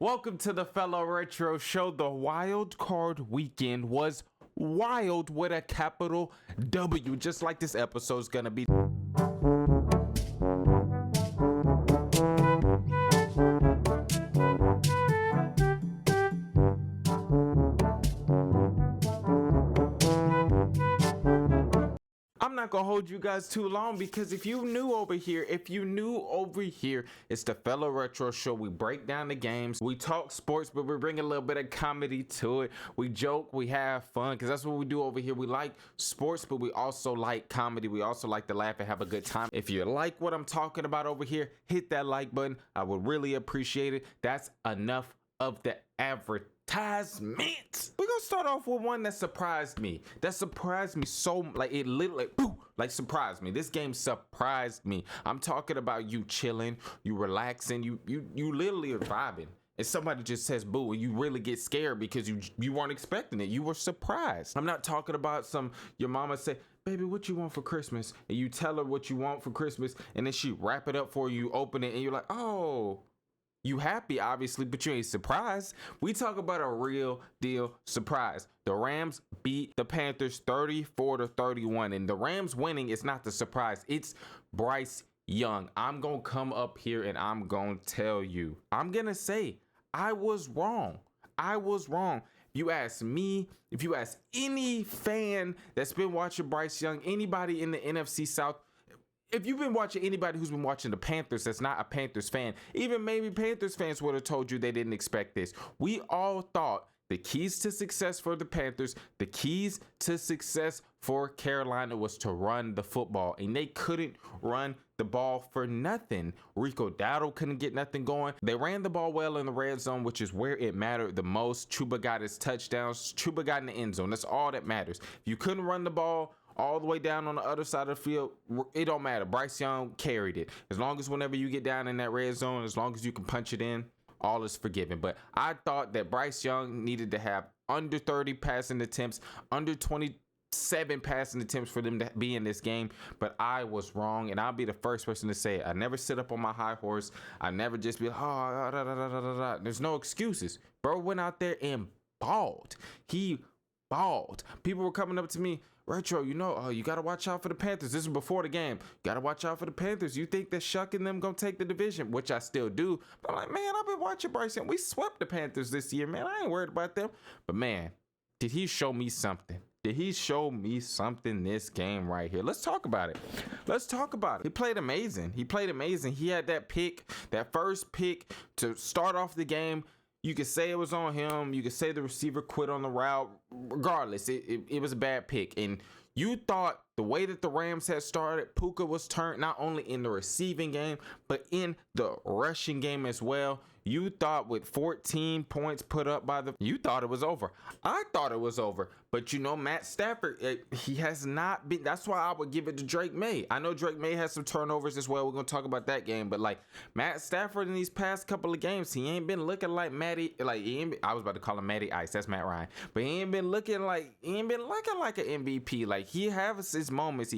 Welcome to the Fellowretro Show. The wild card weekend was wild with a capital W, just like this episode's gonna be. I'm not gonna hold you guys too long because if you new over here, it's the Fellowretro Show. We break down the games, we talk sports, but we bring a little bit of comedy to it. We joke, we have fun, because that's what we do over here. We like sports, but we also like comedy. We also like to laugh and have a good time. If you like what I'm talking about over here, hit that like button. I would really appreciate it. That's enough of the advertisement. We're gonna start off with one that surprised me. So, like, it literally surprised me. This game surprised me. I'm talking about you chilling, you relaxing, you literally are vibing, and somebody just says boo, and you really get scared because you weren't expecting it. You were surprised. I'm not talking about your mama say, baby, what you want for Christmas? And you tell her what you want for Christmas, and then she wrap it up for you, open it, and you're like, oh. You happy, obviously, but you ain't surprised. We talk about a real deal surprise. The Rams beat the Panthers 34-31, and the Rams winning is not the surprise. It's Bryce Young. I'm going to come up here and I'm going to tell you. I'm going to say I was wrong. You ask me, if you ask any fan that's been watching Bryce Young, anybody in the NFC South, if you've been watching anybody who's been watching the Panthers that's not a Panthers fan, even maybe Panthers fans would have told you they didn't expect this. We all thought the keys to success for the Panthers, the keys to success for Carolina was to run the football, and they couldn't run the ball for nothing. Rico Dowdle couldn't get nothing going. They ran the ball well in the red zone, which is where it mattered the most. Chuba got his touchdowns. Chuba got in the end zone. That's all that matters. If you couldn't run the ball all the way down on the other side of the field, it don't matter. Bryce Young carried it. As long as whenever you get down in that red zone, as long as you can punch it in, all is forgiven. But I thought that Bryce Young needed to have under 30 passing attempts, under 27 passing attempts for them to be in this game. But I was wrong, and I'll be the first person to say it. I never sit up on my high horse. I never just be like, There's no excuses. Bro went out there and balled. He balled. People were coming up to me, Retro, you got to watch out for the Panthers. This is before the game. You got to watch out for the Panthers. You think that Shuck and them going to take the division, which I still do. But I'm like, man, I've been watching Bryce Young. We swept the Panthers this year, man. I ain't worried about them. But, man, did he show me something? This game right here? Let's talk about it. He played amazing. He had that pick, that first pick to start off the game. You could say it was on him. You could say the receiver quit on the route. Regardless, it was a bad pick. And you thought the way that the Rams had started, Puka was turned not only in the receiving game, but in the rushing game as well. You thought with 14 points put up you thought it was over. I thought it was over. But Matt Stafford, he has not been. That's why I would give it to Drake May. I know Drake May has some turnovers as well. We're going to talk about that game. But Matt Stafford in these past couple of games, he ain't been looking like Matty. I was about to call him Matty Ice. That's Matt Ryan. But he ain't been looking like an MVP. He has his moments.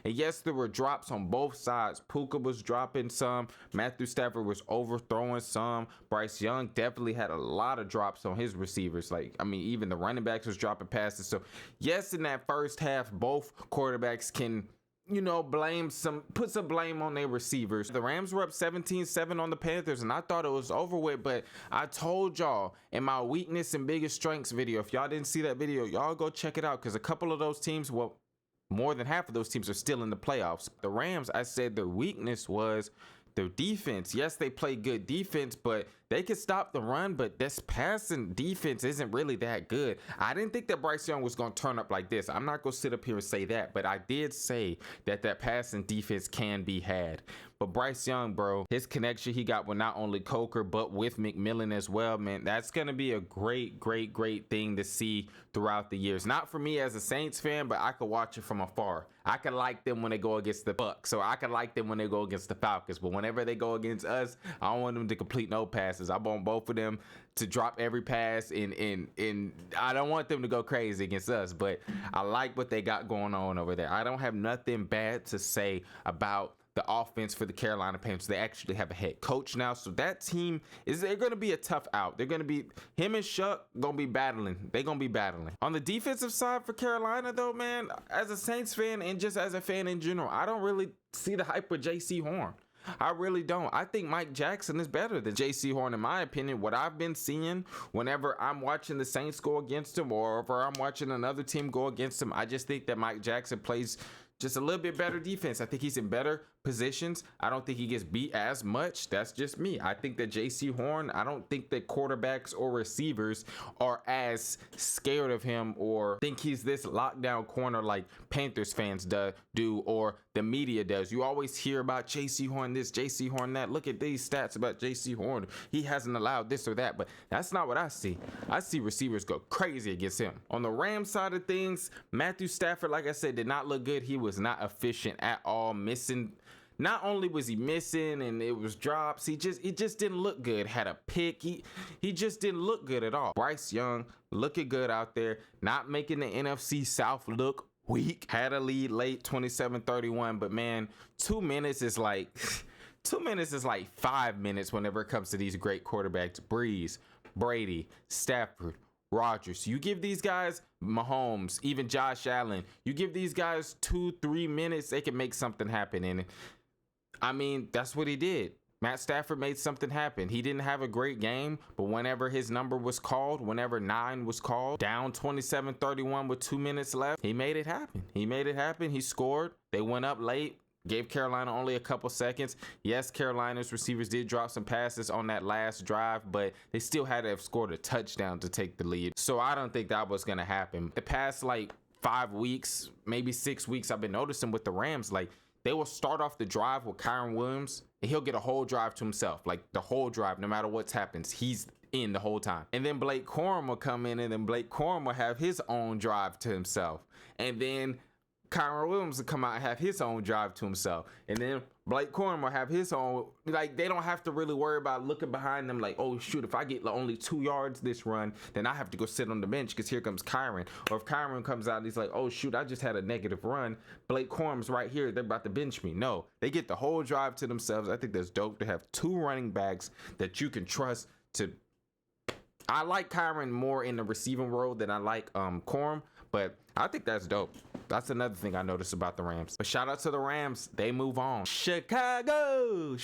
And yes, there were drops on both sides. Puka was dropping some. Matthew Stafford was overthrowing some. Bryce Young definitely had a lot of drops on his receivers. Even the running backs was dropping passes. So yes, in that first half, both quarterbacks can put some blame on their receivers. The Rams were up 17-7 on the Panthers, and I thought it was over with, but I told y'all in my weakness and biggest strengths video, if y'all didn't see that video, y'all go check it out, because a couple of those teams, more than half of those teams are still in the playoffs. The Rams, I said their weakness was their defense. Yes, they play good defense, but they could stop the run, but this passing defense isn't really that good. I didn't think that Bryce Young was going to turn up like this. I'm not going to sit up here and say that, but I did say that passing defense can be had. But Bryce Young, bro, his connection he got with not only Coker, but with McMillan as well, man, that's going to be a great thing to see throughout the years. Not for me as a Saints fan, but I could watch it from afar. I can like them when they go against the Bucks, so I can like them when they go against the Falcons. But whenever they go against us, I don't want them to complete no passes. I want both of them to drop every pass, and I don't want them to go crazy against us. But I like what they got going on over there. I don't have nothing bad to say about the offense for the Carolina Panthers. They actually have a head coach now, so that team they're going to be a tough out. They're going to be him and Shuck going to be battling. They're going to be battling. On the defensive side for Carolina, though, man, as a Saints fan and just as a fan in general, I don't really see the hype with J.C. Horn. I really don't. I think Mike Jackson is better than J.C. Horn, in my opinion. What I've been seeing whenever I'm watching the Saints go against him, or if I'm watching another team go against him, I just think that Mike Jackson plays just a little bit better defense. I think he's in better positions. I don't think he gets beat as much. That's just me. I think that J.C. Horn, I don't think that quarterbacks or receivers are as scared of him or think he's this lockdown corner like Panthers fans do or the media does. You always hear about J.C. Horn this, J.C. Horn that. Look at these stats about J.C. Horn. He hasn't allowed this or that, but that's not what I see. I see receivers go crazy against him. On the Rams side of things, Matthew Stafford, like I said, did not look good. He was not efficient at all, missing. Not only was he missing and it was drops, he just didn't look good. Had a pick. He just didn't look good at all. Bryce Young looking good out there, not making the NFC South look weak. Had a lead late, 27-31, but man, 2 minutes is like 2 minutes is like 5 minutes whenever it comes to these great quarterbacks. Breeze, Brady, Stafford, Rodgers. You give these guys, Mahomes, even Josh Allen, you give these guys 2-3 minutes, they can make something happen. And I mean, that's what he did. Matt Stafford made something happen. He didn't have a great game, but whenever his number was called, whenever 9 was called, down 27-31 with 2 minutes left, he made it happen. He made it happen. He scored. They went up late. Gave Carolina only a couple seconds. Yes, Carolina's receivers did drop some passes on that last drive, but they still had to have scored a touchdown to take the lead. So I don't think that was going to happen. The past like 5 weeks, maybe 6 weeks, I've been noticing with the Rams, like they will start off the drive with Kyren Williams and he'll get a whole drive to himself. Like the whole drive, no matter what happens, he's in the whole time. And then Blake Corum will come in and then Blake Corum will have his own drive to himself. And then Kyren Williams will come out and have his own drive to himself. And then Blake Corum will have his own. Like, they don't have to really worry about looking behind them like, oh, shoot, if I get only 2 yards this run, then I have to go sit on the bench because here comes Kyren. Or if Kyren comes out and he's like, oh, shoot, I just had a negative run. Blake Corum's right here. They're about to bench me. No, they get the whole drive to themselves. I think that's dope to have 2 running backs that you can trust to. I like Kyren more in the receiving role than I like Corum, but I think that's dope. That's another thing I noticed about the Rams. But shout out to the Rams. They move on. Chicago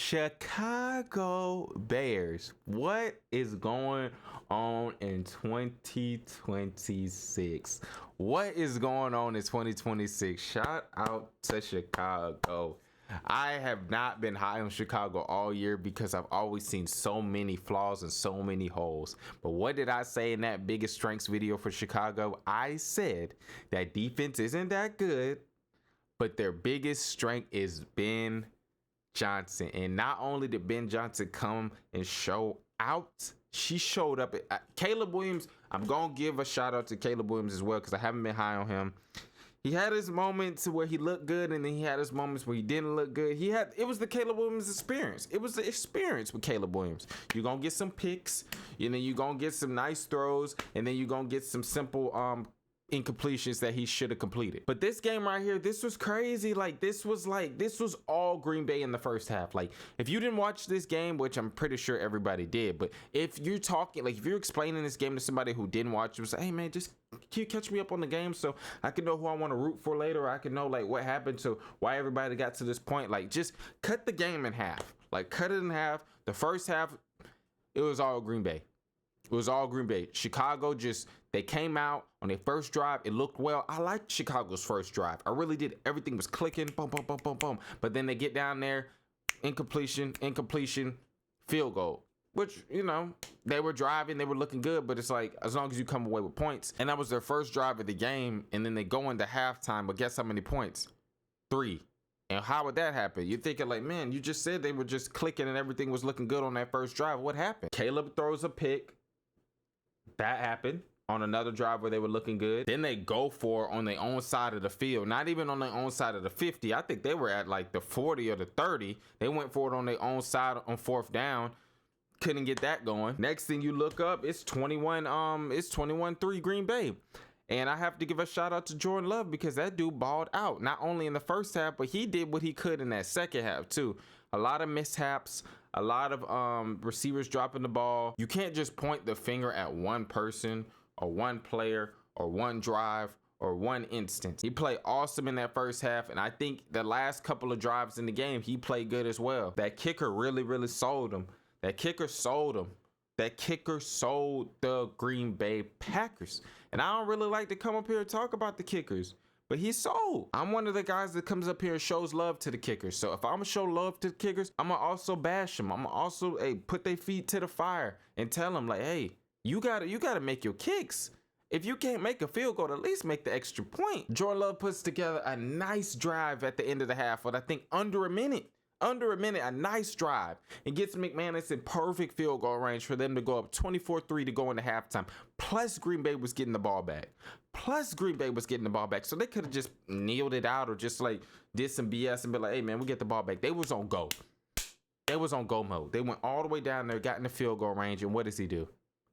Bears. What is going on in 2026? What is going on in 2026? Shout out to Chicago. I have not been high on Chicago all year because I've always seen so many flaws and so many holes. But what did I say in that biggest strengths video for Chicago? I said that defense isn't that good, but their biggest strength is Ben Johnson. And not only did Ben Johnson come and show out, she showed up. Caleb Williams, I'm going to give a shout out to Caleb Williams as well because I haven't been high on him. He had his moments where he looked good, and then he had his moments where he didn't look good. It was the Caleb Williams experience. It was the experience with Caleb Williams. You're going to get some picks, you're going to get some nice throws, and then you're going to get some simple incompletions that he should have completed. But this game right here, this was crazy. This was all Green Bay in the first half. Like, if you didn't watch this game, which I'm pretty sure everybody did, but if you're talking, if you're explaining this game to somebody who didn't watch it, say, hey man, just can you catch me up on the game so I can know who I want to root for later, or I can know what happened to why everybody got to this point. Just cut the game in half. Cut it in half. The first half, it was all Green Bay. It was all Green Bay. Chicago they came out on their first drive. It looked well. I liked Chicago's first drive. I really did. Everything was clicking. Boom, boom, boom, boom, boom. But then they get down there, incompletion, field goal. Which, they were driving. They were looking good. But it's as long as you come away with points. And that was their first drive of the game. And then they go into halftime. But guess how many points? 3. And how would that happen? You're thinking man, you just said they were just clicking and everything was looking good on that first drive. What happened? Caleb throws a pick. That happened on another drive where they were looking good. Then they go for it on their own side of the field. Not even on their own side of the 50. I think they were at the 40 or the 30. They went for it on their own side on 4th down. Couldn't get that going. Next thing you look up, it's 21-3 Green Bay. And I have to give a shout out to Jordan Love because that dude balled out, not only in the first half, but he did what he could in that second half too. A lot of mishaps, a lot of receivers dropping the ball. You can't just point the finger at one person or one player or one drive or one instance. He played awesome in that first half, and I think the last couple of drives in the game, he played good as well. That kicker really sold him. That kicker sold him. That kicker sold the Green Bay Packers. And I don't really like to come up here and talk about the kickers, but he's sold. I'm one of the guys that comes up here and shows love to the kickers. So if I'm gonna show love to the kickers, I'm gonna also bash them. I'm gonna also put their feet to the fire and tell them like, hey, you gotta make your kicks. If you can't make a field goal, at least make the extra point. Jordan Love puts together a nice drive at the end of the half with I think under a minute, a nice drive, and gets McManus in perfect field goal range for them to go up 24-3 to go into halftime. Plus Green Bay was getting the ball back. So they could have just kneeled it out or just like did some BS and be like, hey man, we get the ball back. They was on go. They was on go mode. They went all the way down there, got in the field goal range, and what does he do?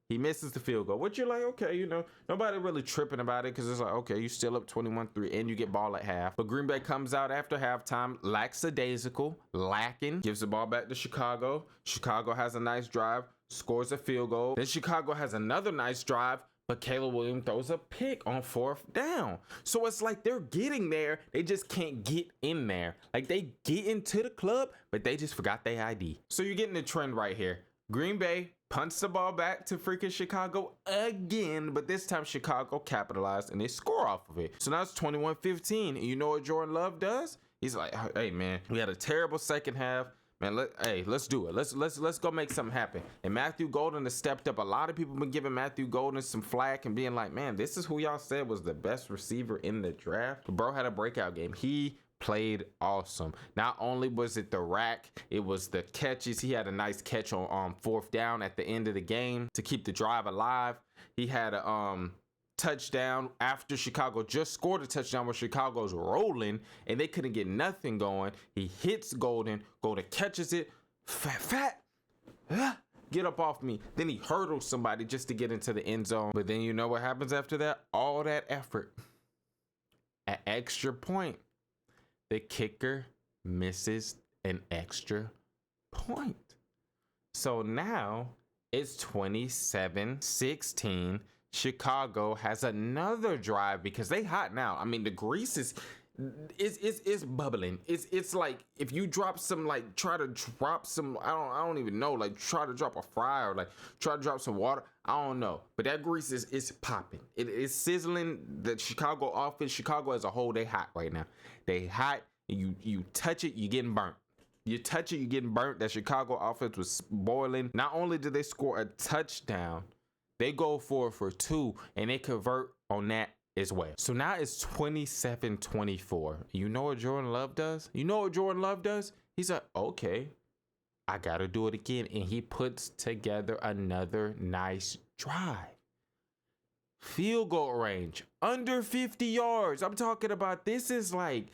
He misses the field goal, which you're like, okay, you know, nobody really tripping about it because it's like, okay, you still up 21-3 and you get ball at half. But Green Bay comes out after halftime, lackadaisical, lacking, gives the ball back to Chicago. Chicago has a nice drive, scores a field goal. Then Chicago has another nice drive, but Caleb Williams throws a pick on 4th down. So it's like they're getting there. They just can't get in there. Like they get into the club, but they just forgot their ID. So you're getting the trend right here. Green Bay punts the ball back to freaking Chicago again, but this time Chicago capitalized and they score off of it. So now it's 21-15. And you know what Jordan Love does? He's like, hey man, we had a terrible second half. Man, let's do it. Let's go make something happen. And Matthew Golden has stepped up. A lot of people been giving Matthew Golden some flack and being like, man, this is who y'all said was the best receiver in the draft. But bro had a breakout game. He played awesome. Not only was it the rack, it was the catches. He had a nice catch on 4th down at the end of the game to keep the drive alive. He had a touchdown after Chicago just scored a touchdown where Chicago's rolling and they couldn't get nothing going. He hits Golden catches it, get up off me. Then he hurdles somebody just to get into the end zone. But then you know what happens after that? All that effort, an extra point. The kicker misses an extra point. So now it's 27-16. Chicago has another drive because they hot now. I mean, the grease is bubbling. It's like if you drop some, like try to drop some, I don't even know, like try to drop a fry or like try to drop some water. I don't know. But that grease is popping. It is sizzling. The Chicago offense, Chicago as a whole, they hot right now. They hot. You touch it, you getting burnt. You touch it, you getting burnt. That Chicago offense was boiling. Not only did they score a touchdown, they go for 2 and they convert on that as well. So now it's 27-24. You know what Jordan Love does? He's like, okay, I gotta do it again. And he puts together another nice drive. Field goal range, under 50 yards. I'm talking about, this is like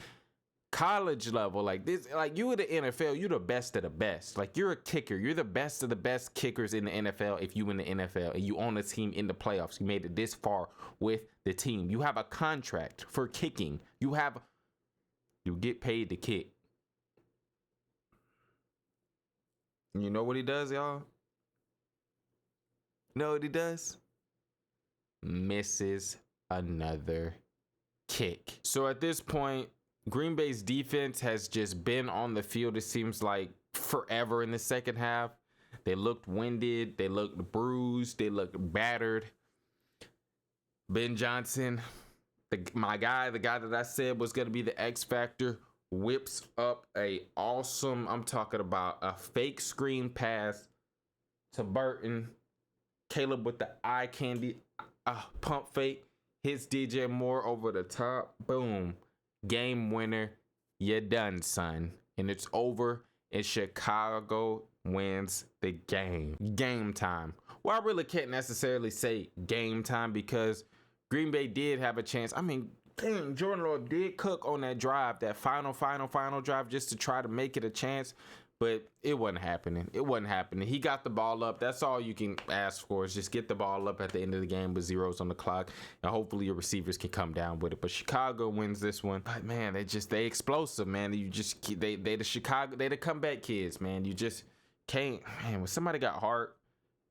college level. Like this, like you in the NFL, you're the best of the best. Like you're a kicker, you're the best of the best kickers in the NFL. If you in the NFL and you own a team in the playoffs, you made it this far with the team, you have a contract for kicking, you get paid to kick. You know what he does, y'all? Know what he does? Misses another kick. So at this point, Green Bay's defense has just been on the field, it seems like, forever in the second half. They looked winded, they looked bruised, they looked battered. Ben Johnson, the guy that I said was going to be the X factor, whips up I'm talking about a fake screen pass to Burton. Caleb with the eye candy pump fake, hits DJ Moore over the top. Boom. Game winner. You're done, son. And it's over, and Chicago wins the game. Game time. Well, I really can't necessarily say game time because Green Bay did have a chance. I mean, dang, Jordan Love did cook on that drive, that final drive, just to try to make it a chance. but it wasn't happening. It wasn't happening. He got the ball up. That's all you can ask for, is just get the ball up at the end of the game with zeros on the clock, and hopefully your receivers can come down with it. But Chicago wins this one. But man, they explosive, man. You just they the comeback kids, man. You just can't, man. When somebody got heart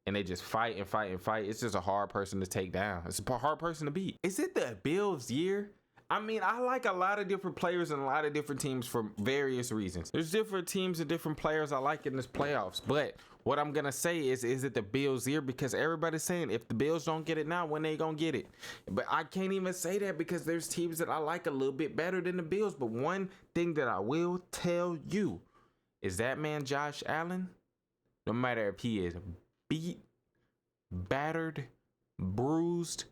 and they just fight and fight and fight, it's just a hard person to take down. It's a hard person to beat. Is it the Bills' year? I mean, I like a lot of different players and a lot of different teams for various reasons. There's different teams and different players I like in this playoffs. But what I'm going to say is it the Bills' year? Because everybody's saying if the Bills don't get it now, when they going to get it? But I can't even say that because there's teams that I like a little bit better than the Bills. But one thing that I will tell you is that man Josh Allen, no matter if he is beat, battered, bruised,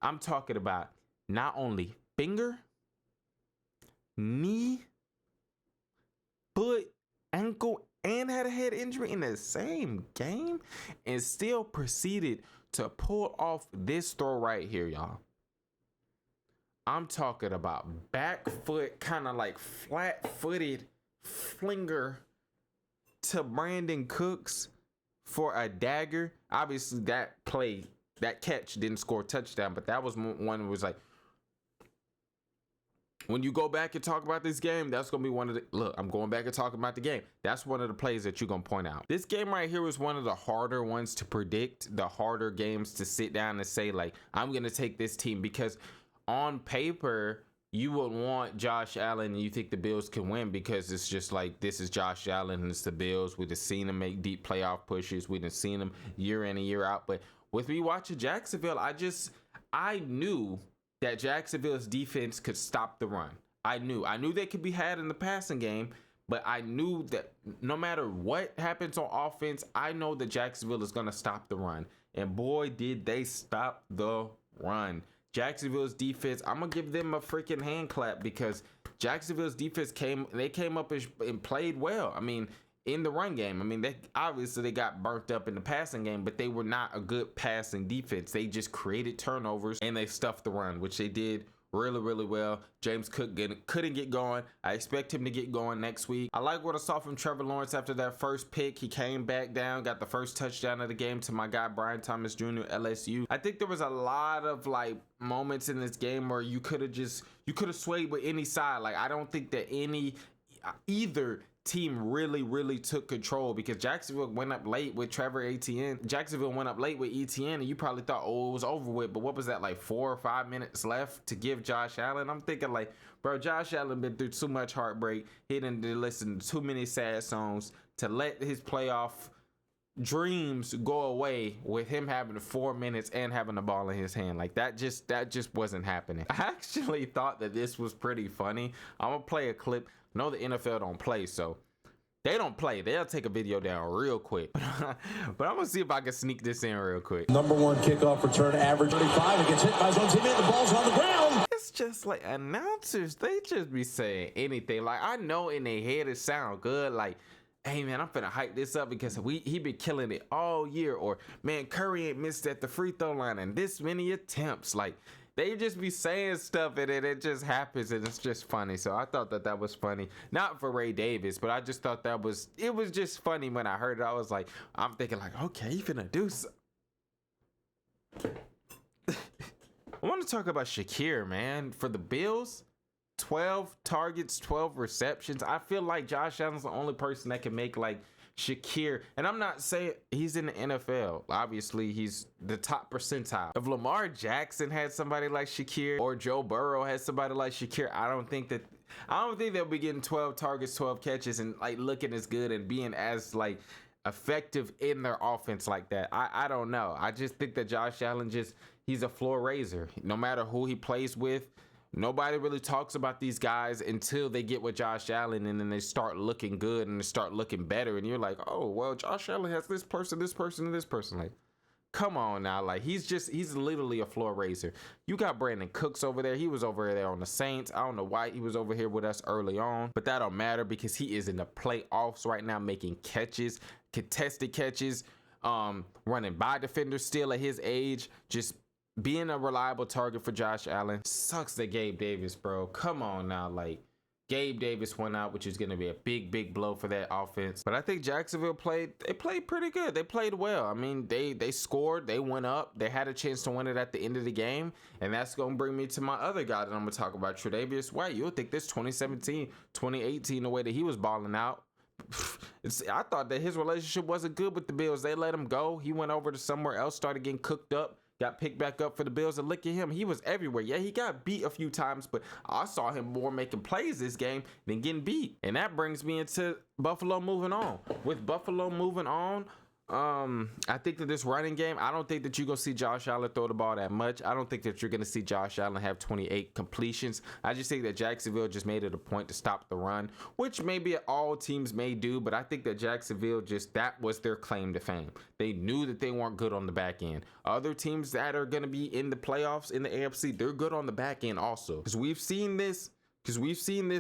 I'm talking about not only finger, knee, foot, ankle, and had a head injury in the same game, and still proceeded to pull off this throw right here, y'all. I'm talking about back foot, kind of like flat-footed flinger to Brandon Cooks for a dagger. Obviously, that catch didn't score a touchdown, but that was one that was like, when you go back and talk about this game, that's going to be one of the, look, I'm going back and talking about the game. That's one of the plays that you're going to point out. This game right here was one of the harder ones to predict, the harder games to sit down and say, like, I'm going to take this team, because on paper, you would want Josh Allen and you think the Bills can win because it's just like, this is Josh Allen and it's the Bills. We've seen him make deep playoff pushes. We've seen him year in and year out. But with me watching Jacksonville, I knew that Jacksonville's defense could stop the run. I knew they could be had in the passing game, but I knew that no matter what happens on offense, I know that Jacksonville is going to stop the run. And boy, did they stop the run. Jacksonville's defense, I'm going to give them a freaking hand clap, because Jacksonville's defense came up and played well. I mean, in the run game. I mean, they got burnt up in the passing game, but they were not a good passing defense. They just created turnovers and they stuffed the run, which they did really, really well. James Cook couldn't get going. I expect him to get going next week. I like what I saw from Trevor Lawrence after that first pick. He came back down, got the first touchdown of the game to my guy Brian Thomas Jr., LSU. I think there was a lot of like moments in this game where you could have swayed with any side. Like, I don't think that either team really took control, because Jacksonville went up late with Trevor Etienne. Jacksonville went up late with Etienne, and you probably thought, oh, it was over with. But what was that, like 4 or 5 minutes left to give Josh Allen? I'm thinking like, bro, Josh Allen been through too much heartbreak. He didn't listen to too many sad songs to let his playoff dreams go away with him having 4 minutes and having the ball in his hand. Like, that just wasn't happening. I actually thought that this was pretty funny. I'm gonna play a clip. No, the NFL don't play, so they don't play. They'll take a video down real quick. But I'm going to see if I can sneak this in real quick. Number one kickoff return, average 35. It gets hit by his own teammate. The ball's on the ground. It's just like announcers. They just be saying anything. Like, I know in their head it sound good. Like, hey, man, I'm finna hype this up because he been killing it all year. Or, man, Curry ain't missed at the free throw line in this many attempts. Like, they just be saying stuff and it just happens, and it's just funny. So I thought that was funny. Not for Ray Davis, but I just thought it was just funny when I heard it. I was like, I'm thinking like, okay, you finna do something. I want to talk about Shakir, man. For the Bills, 12 targets, 12 receptions. I feel like Josh Allen's the only person that can make like Shakir, and I'm not saying he's in the NFL. Obviously, he's the top percentile. If Lamar Jackson had somebody like Shakir, or Joe Burrow had somebody like Shakir, I don't think they'll be getting 12 targets, 12 catches, and like looking as good and being as like effective in their offense like that. I don't know. I just think that Josh Allen he's a floor raiser. No matter who he plays with. Nobody really talks about these guys until they get with Josh Allen, and then they start looking good and they start looking better. And you're like, oh, well, Josh Allen has this person, and this person. Like, come on now. Like, he's literally a floor raiser. You got Brandon Cooks over there. He was over there on the Saints. I don't know why he was over here with us early on, but that don't matter because he is in the playoffs right now, making catches, contested catches, running by defenders still at his age, just being a reliable target for Josh Allen. Sucks that Gabe Davis, bro. Come on now. Like, Gabe Davis went out, which is going to be a big blow for that offense. But I think Jacksonville played pretty good. They played well. I mean, they scored, they went up, they had a chance to win it at the end of the game. And that's going to bring me to my other guy that I'm going to talk about, Tre'Davious White. You'll think this 2017, 2018, the way that he was balling out. I thought that his relationship wasn't good with the Bills. They let him go. He went over to somewhere else, started getting cooked up. Got picked back up for the Bills, and look at him. He was everywhere. Yeah, he got beat a few times, but I saw him more making plays this game than getting beat. And that brings me into Buffalo moving on. With Buffalo moving on, I think that this running game, I don't think that you're going to see Josh Allen throw the ball that much. I don't think that you're going to see Josh Allen have 28 completions. I just think that Jacksonville just made it a point to stop the run, which maybe all teams may do, but I think that Jacksonville that was their claim to fame. They knew that they weren't good on the back end. Other teams that are going to be in the playoffs in the AFC, they're good on the back end also. Because we've seen this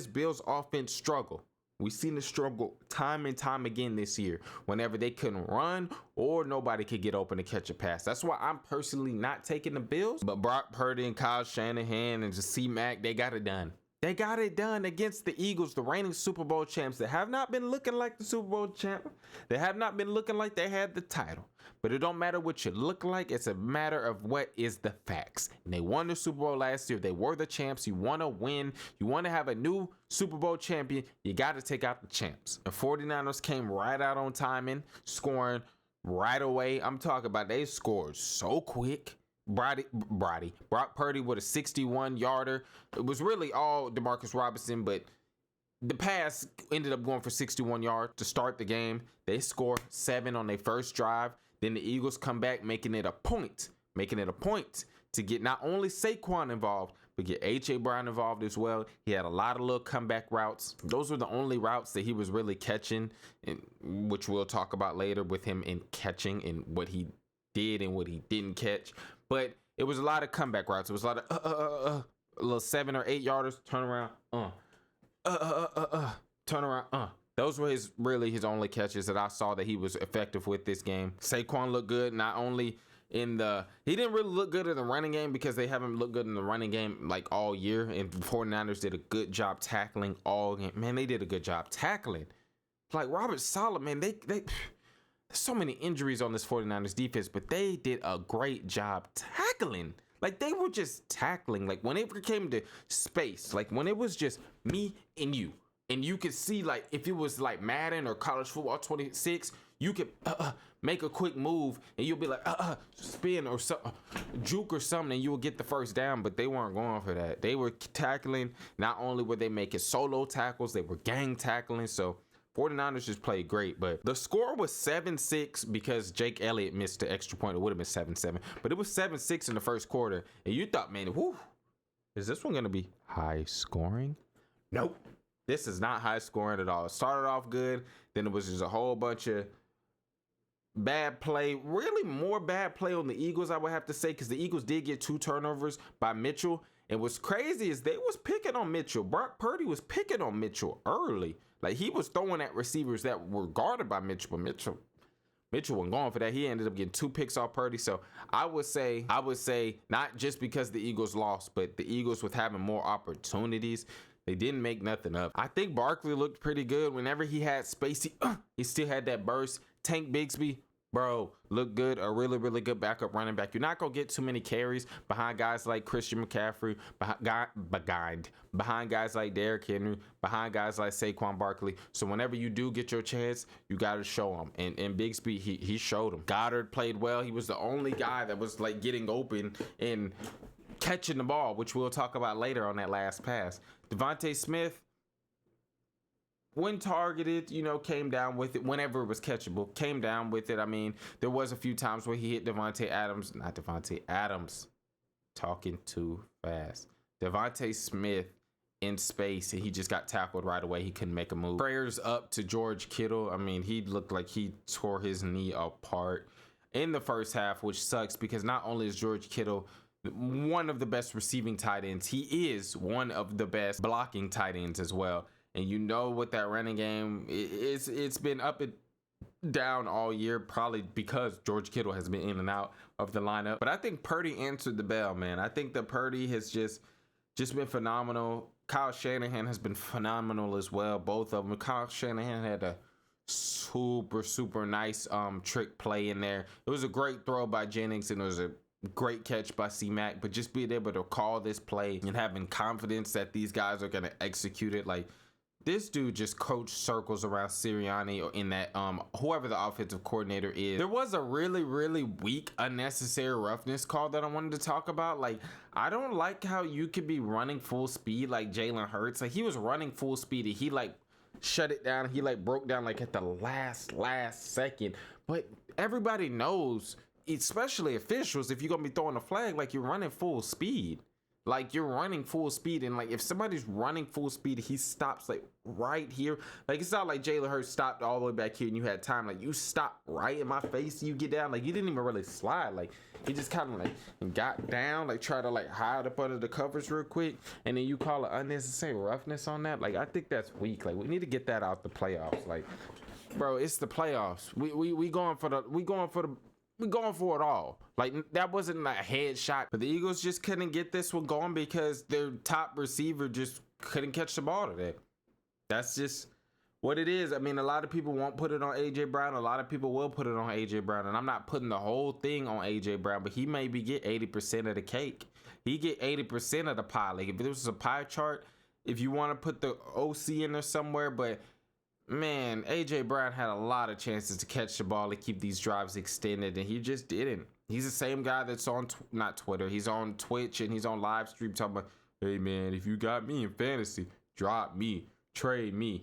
Bills offense struggle. We've seen the struggle time and time again this year whenever they couldn't run or nobody could get open to catch a pass. That's why I'm personally not taking the Bills. But Brock Purdy and Kyle Shanahan and C-Mac, they got it done. They got it done against the Eagles, the reigning Super Bowl champs that have not been looking like the Super Bowl champ. They have not been looking like they had the title. But it don't matter what you look like. It's a matter of what is the facts. And they won the Super Bowl last year. They were the champs. You want to win. You want to have a new Super Bowl champion. You got to take out the champs. The 49ers came right out on timing, scoring right away. I'm talking about they scored so quick. Brock Purdy with a 61-yarder. It was really all Demarcus Robinson, but the pass ended up going for 61 yards to start the game. They scored 7 on their first drive. Then the Eagles come back, making it a point to get not only Saquon involved, but get A.J. Brown involved as well. He had a lot of little comeback routes. Those were the only routes that he was really catching, which we'll talk about later with him in catching and what he did and what he didn't catch. But it was a lot of comeback routes. It was a lot of a little 7 or 8 yarders, turn around, turn around, Those were his only catches that I saw that he was effective with this game. Saquon looked good, not only he didn't really look good in the running game because they haven't looked good in the running game like all year. And the 49ers did a good job tackling all game. Man, they did a good job tackling. Like Robert Saleh, man, there's so many injuries on this 49ers defense, but they did a great job tackling. Like they were just tackling. Like when it came to space, like when it was just me and you could see, like if it was like Madden or college football 26, you could make a quick move and you'll be like spin or something, juke or something, and you will get the first down. But they weren't going for that. They were tackling. Not only were they making solo tackles, they were gang tackling. So 49ers just played great, but the score was 7-6 because Jake Elliott missed the extra point. It would have been 7-7, but it was 7-6 in the first quarter. And you thought, man, whew, is this one going to be high scoring? Nope. This is not high scoring at all. It started off good. Then it was just a whole bunch of bad play, really more bad play on the Eagles, I would have to say, because the Eagles did get 2 turnovers by Mitchell. And what's crazy is they was picking on Mitchell. Brock Purdy was picking on Mitchell early. Like he was throwing at receivers that were guarded by Mitchell, but Mitchell wasn't going for that. He ended up getting 2 picks off Purdy. So I would say not just because the Eagles lost, but the Eagles with having more opportunities, they didn't make nothing up. I think Barkley looked pretty good whenever he had space. He still had that burst. Tank Bigsby, bro, look good. A really good backup running back. You're not going to get too many carries behind guys like Christian McCaffrey, behind guys like Derrick Henry, behind guys like Saquon Barkley. So whenever you do get your chance, you got to show them. And Bigsby, he showed them. Goddard played well. He was the only guy that was like getting open and catching the ball, which we'll talk about later on that last pass. Devontae Smith, when targeted, came down with it whenever it was catchable. Came down with it. I mean, there was a few times where he hit Devontae Adams. Talking too fast. Devontae Smith in space, and he just got tackled right away. He couldn't make a move. Prayers up to George Kittle. I mean, he looked like he tore his knee apart in the first half, which sucks because not only is George Kittle one of the best receiving tight ends, he is one of the best blocking tight ends as well. And you know what that running game, it's been up and down all year, probably because George Kittle has been in and out of the lineup. But I think Purdy answered the bell, man. I think that Purdy has just been phenomenal. Kyle Shanahan has been phenomenal as well. Both of them. Kyle Shanahan had a super nice trick play in there. It was a great throw by Jennings, and it was a great catch by C-Mac. But just being able to call this play and having confidence that these guys are going to execute it, like, this dude just coached circles around Sirianni or in that whoever the offensive coordinator is. There was a really weak unnecessary roughness call that I wanted to talk about. Like, I don't like how you could be running full speed like Jalen Hurts. Like, he was running full speed and he like shut it down. He like broke down like at the last second. But everybody knows, especially officials, if you're gonna be throwing a flag, like, you're running full speed. Like, you're running full speed, and like if somebody's running full speed, he stops like right here. Like, it's not like Jalen Hurts stopped all the way back here and you had time. Like, you stopped right in my face, you get down. Like, you didn't even really slide. Like, he just kind of like got down, like try to like hide up under the covers real quick, and then you call it unnecessary roughness on that. Like, I think that's weak. Like, we need to get that out the playoffs. Like, bro, it's the playoffs. We going for it all. Like, that wasn't a headshot, but the Eagles just couldn't get this one going because their top receiver just couldn't catch the ball today. That's just what it is. I mean, a lot of people won't put it on AJ Brown. A lot of people will put it on AJ Brown, and I'm not putting the whole thing on AJ Brown, but he maybe get 80% of the cake. He get 80% of the pie. Like, if this was a pie chart, if you want to put the OC in there somewhere, but man, AJ Brown had a lot of chances to catch the ball and keep these drives extended, and he just didn't. He's the same guy that's on not Twitter. He's on Twitch and he's on live stream talking about, hey man, if you got me in fantasy, drop me, trade me.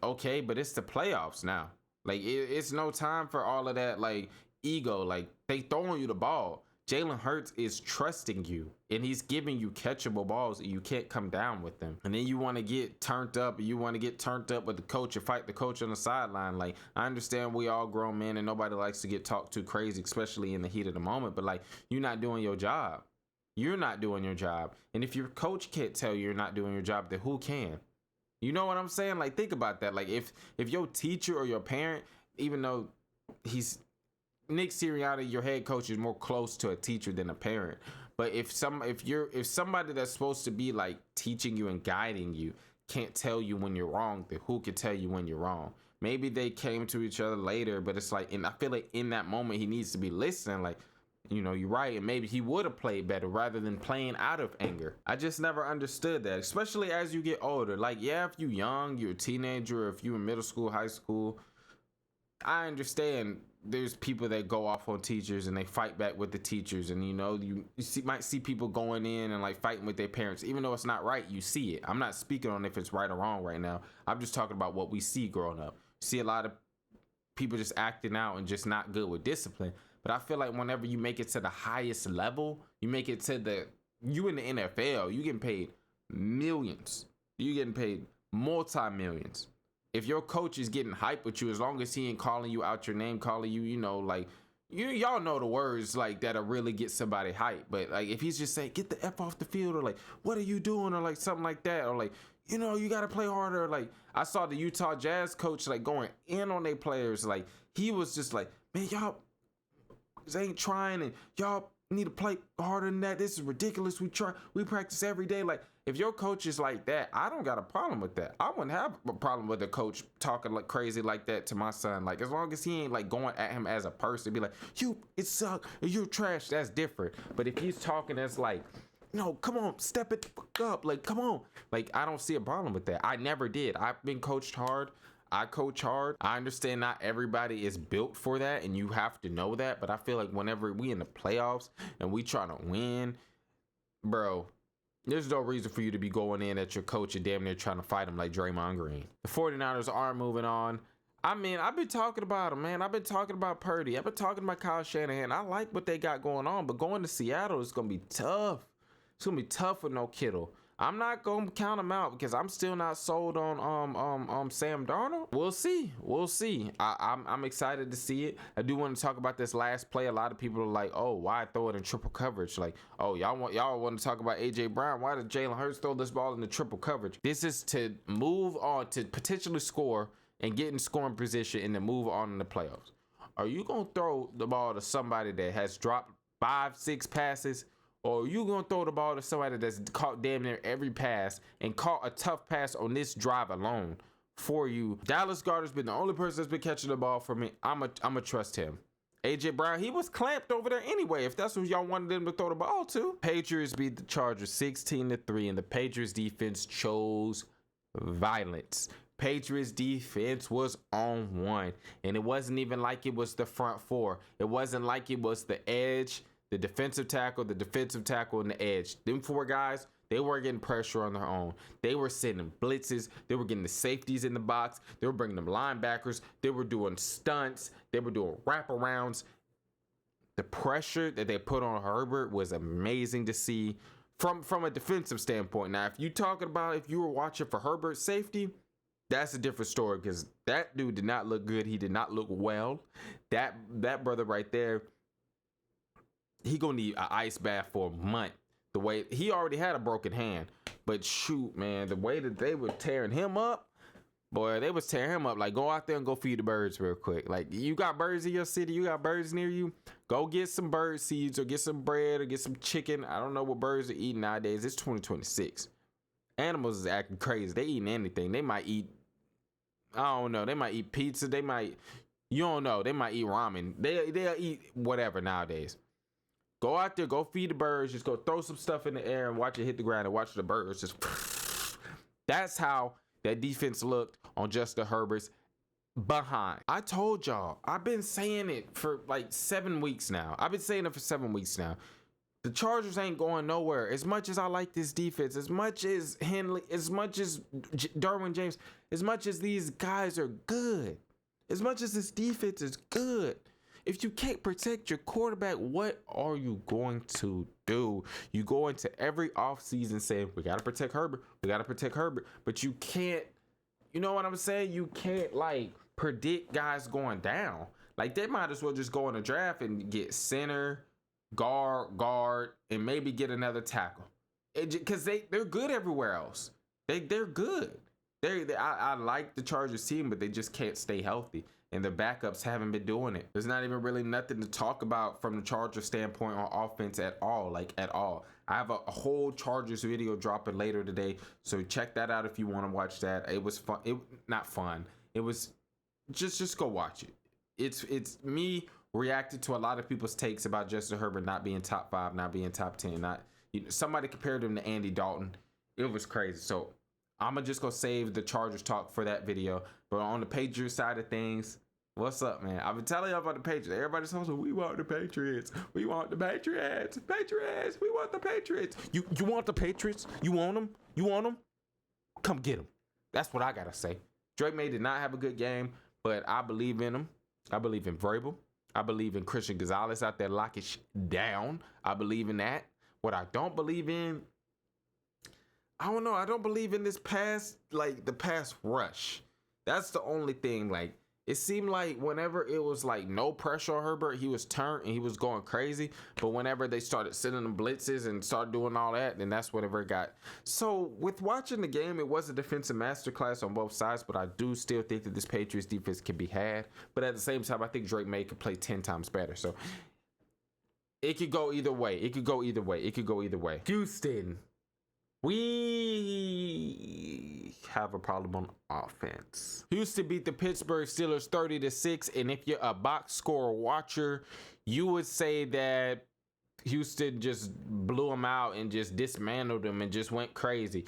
Okay, but it's the playoffs now. Like, it's no time for all of that like ego. Like, they throwing you the ball. Jalen Hurts is trusting you, and he's giving you catchable balls, and you can't come down with them. And then you want to get turned up, and you want to get turned up with the coach and fight the coach on the sideline. Like, I understand we all grown men, and nobody likes to get talked too crazy, especially in the heat of the moment. But like, you're not doing your job. You're not doing your job. And if your coach can't tell you you're not doing your job, then who can? You know what I'm saying? Like, think about that. Like, if your teacher or your parent, even though he's Nick Sirianni, your head coach, is more close to a teacher than a parent. But if somebody that's supposed to be like teaching you and guiding you can't tell you when you're wrong, then who can tell you when you're wrong? Maybe they came to each other later, but it's like, and I feel like in that moment he needs to be listening. Like, you know, you're right, and maybe he would have played better rather than playing out of anger. I just never understood that, especially as you get older. Like, yeah, if you're young, you're a teenager, or if you're in middle school, high school, I understand there's people that go off on teachers and they fight back with the teachers, and you know, you might see people going in and like fighting with their parents, even though it's not right. You see it. I'm not speaking on if it's right or wrong right now. I'm just talking about what we see growing up. See a lot of people just acting out and just not good with discipline. But I feel like whenever you make it to the highest level, you make it to you in the NFL, you getting paid millions. You getting paid multi-millions. If your coach is getting hype with you, as long as he ain't calling you out your name, calling you, you know, like, y'all know the words like that'll really get somebody hype. But like, if he's just saying, get the F off the field, or like, what are you doing, or like something like that, or like, you know, you got to play harder. Like, I saw the Utah Jazz coach like going in on their players. Like, he was just like, man, y'all ain't trying, and y'all need to play harder than that. This is ridiculous. We practice every day. Like, if your coach is like that, I don't got a problem with that. I wouldn't have a problem with a coach talking like crazy like that to my son. Like, as long as he ain't like going at him as a person, be like, it suck, you're trash, that's different. But if he's talking as like, no, come on, step it up, like, come on. Like, I don't see a problem with that. I never did. I've been coached hard. I coach hard. I understand not everybody is built for that, and you have to know that. But I feel like whenever we in the playoffs and we trying to win, bro, there's no reason for you to be going in at your coach and damn near trying to fight him like Draymond Green. The 49ers are moving on. I mean, I've been talking about them, man. I've been talking about Purdy. I've been talking about Kyle Shanahan. I like what they got going on, but going to Seattle is going to be tough. It's going to be tough with no Kittle. I'm not going to count him out because I'm still not sold on Sam Darnold. We'll see. I'm excited to see it. I do want to talk about this last play. A lot of people are like, oh, why throw it in triple coverage? Like, oh, y'all want to talk about AJ Brown. Why did Jalen Hurts throw this ball in the triple coverage? This is to move on, to potentially score and get in scoring position and then move on in the playoffs. Are you going to throw the ball to somebody that has dropped 5-6 passes, or you gonna throw the ball to somebody that's caught damn near every pass and caught a tough pass on this drive alone for you. Dallas Goedert's been the only person that's been catching the ball for me. I'ma trust him. AJ Brown, he was clamped over there anyway, if that's what y'all wanted them to throw the ball to. Patriots beat the Chargers 16-3, and the Patriots defense chose violence. Patriots defense was on one, and it wasn't even like it was the front four. It wasn't like it was the edge, the defensive tackle, and the edge. Them four guys, they were getting pressure on their own. They were sending blitzes. They were getting the safeties in the box. They were bringing them linebackers. They were doing stunts. They were doing wraparounds. The pressure that they put on Herbert was amazing to see from a defensive standpoint. Now, if you talking about if you were watching for Herbert's safety, that's a different story, because that dude did not look good. He did not look well. That brother right there, he gonna need an ice bath for a month. The way he already had a broken hand, but shoot, man, the way that they were tearing him up, boy, they was tearing him up. Like, go out there and go feed the birds real quick. Like, you got birds in your city, you got birds near you, go get some bird seeds or get some bread or get some chicken. I don't know what birds are eating nowadays. It's 2026. Animals is acting crazy. They eating anything. They might eat, I don't know, they might eat pizza. They might, you don't know, they might eat ramen. They'll eat whatever nowadays. Go out there, go feed the birds, just go throw some stuff in the air and watch it hit the ground and watch the birds just. That's how that defense looked on Justin Herbert's behind. I told y'all, I've been saying it for like 7 weeks now. The Chargers ain't going nowhere. As much as I like this defense, as much as Henley, as much as Derwin James, as much as these guys are good, as much as this defense is good, if you can't protect your quarterback, what are you going to do? You go into every offseason saying, we got to protect Herbert. But you can't, you know what I'm saying? You can't, like, predict guys going down. Like, they might as well just go in a draft and get center, guard, and maybe get another tackle. Because they're good everywhere else. They're good. I like the Chargers team, but they just can't stay healthy. And the backups haven't been doing it. There's not even really nothing to talk about from the Chargers standpoint on offense at all, I have a whole Chargers video dropping later today, so check that out if you want to watch that. It was fun. Not fun. It was just go watch it. It's me reacted to a lot of people's takes about Justin Herbert not being top 5, not being top 10. Somebody compared him to Andy Dalton. It was crazy. So I'm gonna just go save the Chargers talk for that video. But on the Patriots side of things, what's up, man? I've been telling you about the Patriots. Everybody's saying, we want the Patriots. We want the Patriots. Patriots. We want the Patriots. You want the Patriots? You want them? You want them? Come get them. That's what I got to say. Drake May did not have a good game, but I believe in him. I believe in Vrabel. I believe in Christian Gonzalez out there locking down. I believe in that. What I don't believe in, I don't know. I don't believe in this pass rush. That's the only thing. Like, it seemed like whenever it was like no pressure on Herbert, he was turned and he was going crazy. But whenever they started sending them blitzes and started doing all that, then that's whenever it got. So with watching the game, it was a defensive masterclass on both sides, but I do still think that this Patriots defense can be had. But at the same time, I think Drake May could play 10 times better. So it could go either way. Houston, we have a problem on offense. Houston beat the Pittsburgh Steelers 30-6, and if you're a box score watcher, you would say that Houston just blew them out and just dismantled them and just went crazy.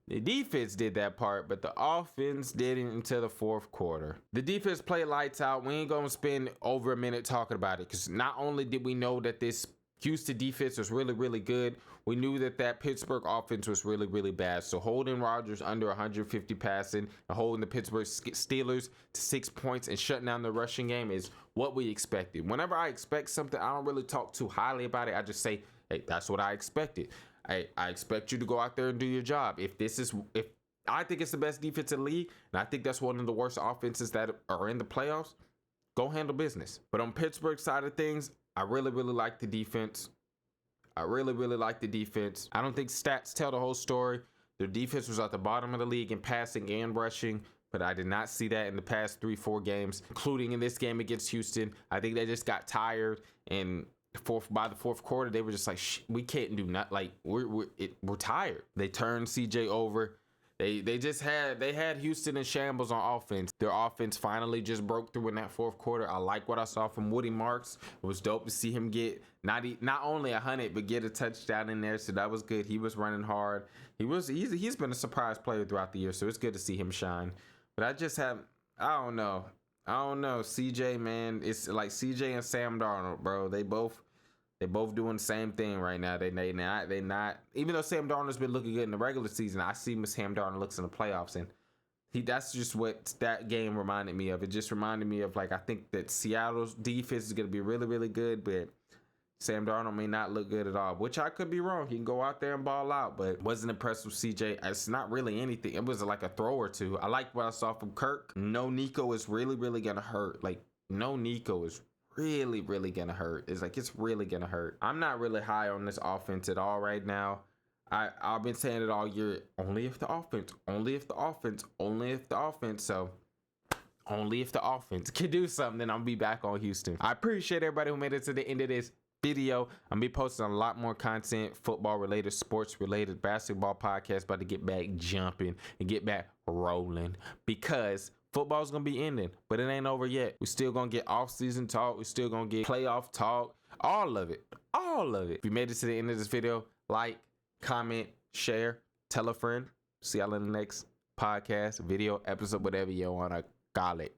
The defense did that part, but the offense didn't until the fourth quarter. The defense played lights out. We ain't gonna spend over a minute talking about it, because not only did we know that this Houston defense was really, really good, we knew that Pittsburgh offense was really, really bad. So holding Rodgers under 150 passing and holding the Pittsburgh Steelers to 6 points and shutting down the rushing game is what we expected. Whenever I expect something, I don't really talk too highly about it. I just say, hey, that's what I expected. I expect you to go out there and do your job. If I think it's the best defense in the league, and I think that's one of the worst offenses that are in the playoffs, go handle business. But on Pittsburgh side of things, I really, really like the defense. I don't think stats tell the whole story. Their defense was at the bottom of the league in passing and rushing, but I did not see that in the past 3-4 games, including in this game against Houston. I think they just got tired, and by the fourth quarter, they were just like, we can't do nothing. Like we're tired. They turned CJ over. They had Houston in shambles on offense. Their offense finally just broke through in that fourth quarter. I like what I saw from Woody Marks. It was dope to see him get not only 100 but get a touchdown in there. So that was good. He was running hard. He's been a surprise player throughout the year. So it's good to see him shine. But I don't know. CJ, man, it's like CJ and Sam Darnold, bro. They both doing the same thing right now. They not even though Sam Darnold's been looking good in the regular season, I see Sam Darnold looks in the playoffs, and that's just what that game reminded me of. It just reminded me of, like, I think that Seattle's defense is going to be really, really good, but Sam Darnold may not look good at all, which I could be wrong. He can go out there and ball out, but wasn't impressed with CJ. It's not really anything. It was like a throw or two. I like what I saw from Kirk. No Nico is really, really going to hurt. Like, no Nico is really, really going to hurt. It's really going to hurt. I'm not really high on this offense at all right now. I've been saying it all year. Only if the offense. So only if the offense can do something, then I'll be back on Houston. I appreciate everybody who made it to the end of this video. I'm gonna be posting a lot more content, football related, sports related, basketball podcast, about to get back jumping and get back rolling, because football's gonna be ending, but it ain't over yet. We still gonna get off-season talk. We still gonna get playoff talk. All of it. If you made it to the end of this video, like, comment, share, tell a friend. See y'all in the next podcast, video, episode, whatever you wanna call it.